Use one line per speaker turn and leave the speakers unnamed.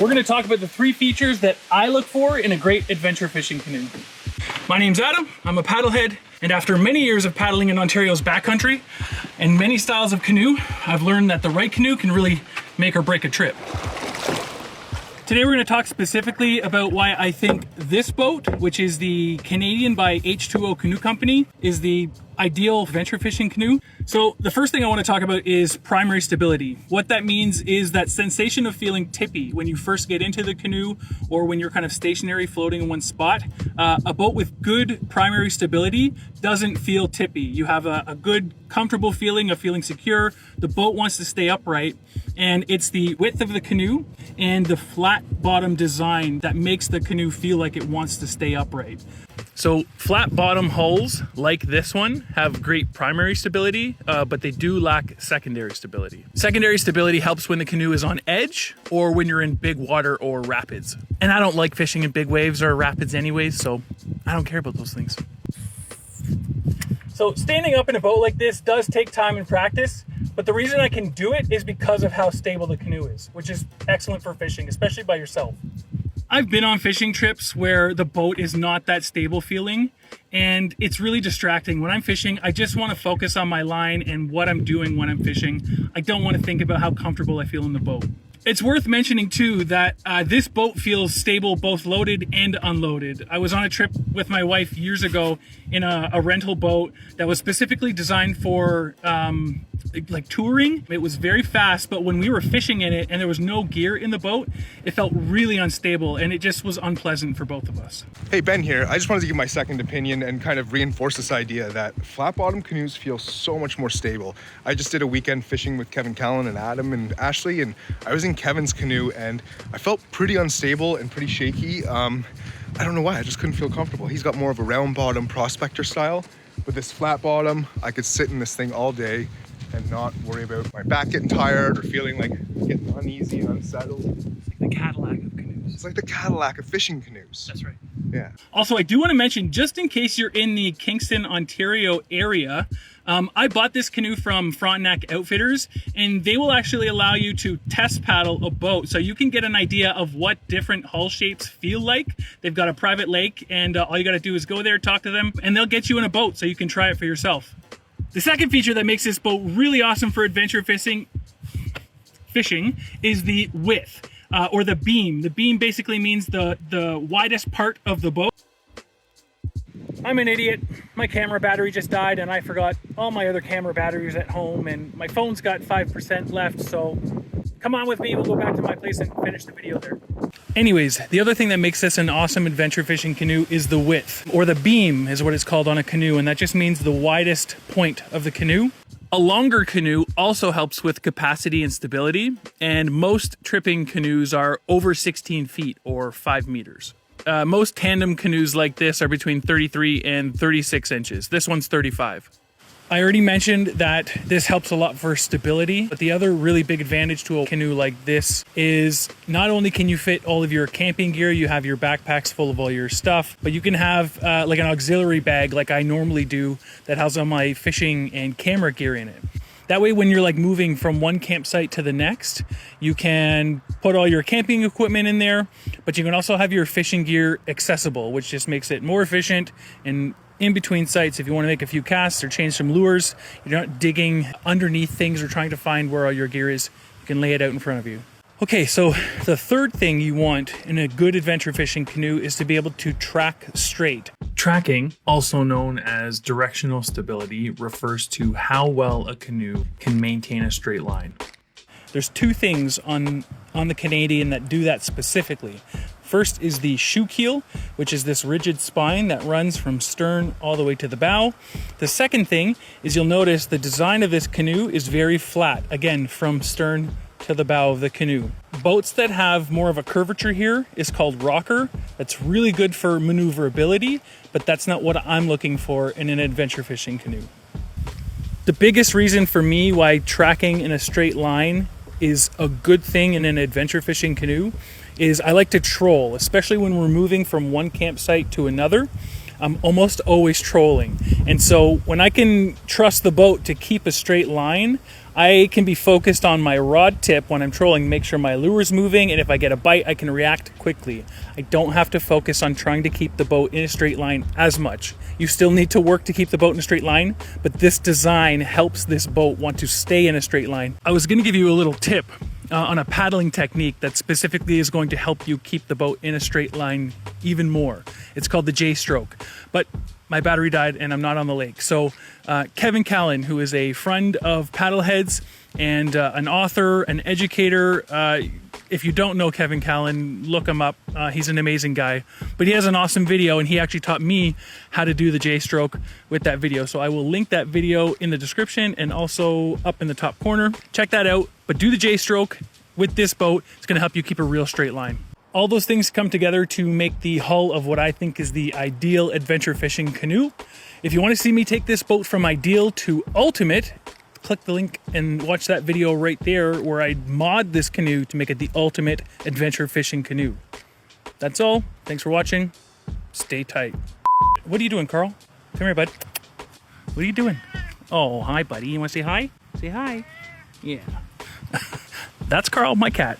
we're going to talk about the 3 features that I look for in a great adventure fishing canoe. My name's Adam, I'm a paddlehead, and after many years of paddling in Ontario's backcountry and many styles of canoe, I've learned that the right canoe can really make or break a trip. Today we're going to talk specifically about why I think this boat, which is the Canadian by H2O Canoe Company, is the ideal adventure fishing canoe. So the first thing I want to talk about is primary stability. What that means is that sensation of feeling tippy when you first get into the canoe or when you're kind of stationary floating in one spot. A boat with good primary stability doesn't feel tippy. You have a good comfortable feeling of feeling secure. The boat wants to stay upright, and it's the width of the canoe and the flat bottom design that makes the canoe feel like it wants to stay upright. So flat bottom hulls like this one have great primary stability, but they do lack secondary stability. Secondary stability helps when the canoe is on edge or when you're in big water or rapids. And I don't like fishing in big waves or rapids anyways, so I don't care about those things. So standing up in a boat like this does take time and practice, but the reason I can do it is because of how stable the canoe is, which is excellent for fishing, especially by yourself. I've been on fishing trips where the boat is not that stable feeling, and it's really distracting. When I'm fishing, I just want to focus on my line and what I'm doing when I'm fishing. I don't want to think about how comfortable I feel in the boat. It's worth mentioning too that this boat feels stable both loaded and unloaded. I was on a trip with my wife years ago in a rental boat that was specifically designed for like touring. It was very fast, but when we were fishing in it and there was no gear in the boat, it felt really unstable and it just was unpleasant for both of us.
Hey, Ben here. I just wanted to give my second opinion and kind of reinforce this idea that flat bottom canoes feel so much more stable. I just did a weekend fishing with Kevin Callan and Adam and Ashley, and I was in Kevin's canoe and I felt pretty unstable and pretty shaky. I don't know why, I just couldn't feel comfortable. He's got more of a round bottom prospector style. With this flat bottom, I could sit in this thing all day and not worry about my back getting tired or feeling like getting uneasy and unsettled.
It's like the Cadillac of canoes.
It's like the Cadillac of fishing canoes.
That's right.
Yeah.
Also, I do want to mention, just in case you're in the Kingston, Ontario area, I bought this canoe from Frontenac Outfitters, and they will actually allow you to test paddle a boat so you can get an idea of what different hull shapes feel like. They've got a private lake, and all you got to do is go there, talk to them, and they'll get you in a boat so you can try it for yourself. The second feature that makes this boat really awesome for adventure fishing is the width, or the beam. The beam basically means the widest part of the boat. I'm an idiot. My camera battery just died and I forgot all my other camera batteries at home, and my phone's got 5% left, so come on with me, we'll go back to my place and finish the video there. Anyways, the other thing that makes this an awesome adventure fishing canoe is the width, or the beam is what it's called on a canoe, and that just means the widest point of the canoe. A longer canoe also helps with capacity and stability, and most tripping canoes are over 16 feet or 5 meters. Most tandem canoes like this are between 33 and 36 inches. This one's 35. I already mentioned that this helps a lot for stability, but the other really big advantage to a canoe like this is not only can you fit all of your camping gear, you have your backpacks full of all your stuff, but you can have like an auxiliary bag like I normally do that has all my fishing and camera gear in it. That way, when you're like moving from one campsite to the next, you can put all your camping equipment in there, but you can also have your fishing gear accessible, which just makes it more efficient. And in between sites, if you want to make a few casts or change some lures, you're not digging underneath things or trying to find where all your gear is. You can lay it out in front of you. Okay, so the third thing you want in a good adventure fishing canoe is to be able to track straight. Tracking, also known as directional stability, refers to how well a canoe can maintain a straight line. There's 2 things on the Canadian that do that specifically. First is the shoe keel, which is this rigid spine that runs from stern all the way to the bow. The second thing is you'll notice the design of this canoe is very flat, again, from stern to the bow of the canoe. Boats that have more of a curvature here is called rocker. That's really good for maneuverability, but that's not what I'm looking for in an adventure fishing canoe. The biggest reason for me why tracking in a straight line is a good thing in an adventure fishing canoe is I like to troll, especially when we're moving from one campsite to another. I'm almost always trolling. And so when I can trust the boat to keep a straight line, I can be focused on my rod tip when I'm trolling, make sure my lure's moving, and if I get a bite, I can react quickly. I don't have to focus on trying to keep the boat in a straight line as much. You still need to work to keep the boat in a straight line, but this design helps this boat want to stay in a straight line. I was gonna give you a little tip on a paddling technique that specifically is going to help you keep the boat in a straight line even more. It's called the J stroke, but my battery died and I'm not on the lake. So Kevin Callan, who is a friend of Paddleheads and an author, an educator, if you don't know Kevin Callan, look him up. He's an amazing guy, but he has an awesome video and he actually taught me how to do the J stroke with that video. So I will link that video in the description and also up in the top corner. Check that out, but do the J stroke with this boat. It's gonna help you keep a real straight line. All those things come together to make the hull of what I think is the ideal adventure fishing canoe. If you want to see me take this boat from ideal to ultimate, click the link and watch that video right there where I mod this canoe to make it the ultimate adventure fishing canoe. That's all. Thanks for watching. Stay tight. What are you doing, Carl? Come here, bud. What are you doing? Oh, hi, buddy. You want to say hi? Say hi. Yeah. That's Carl, my cat.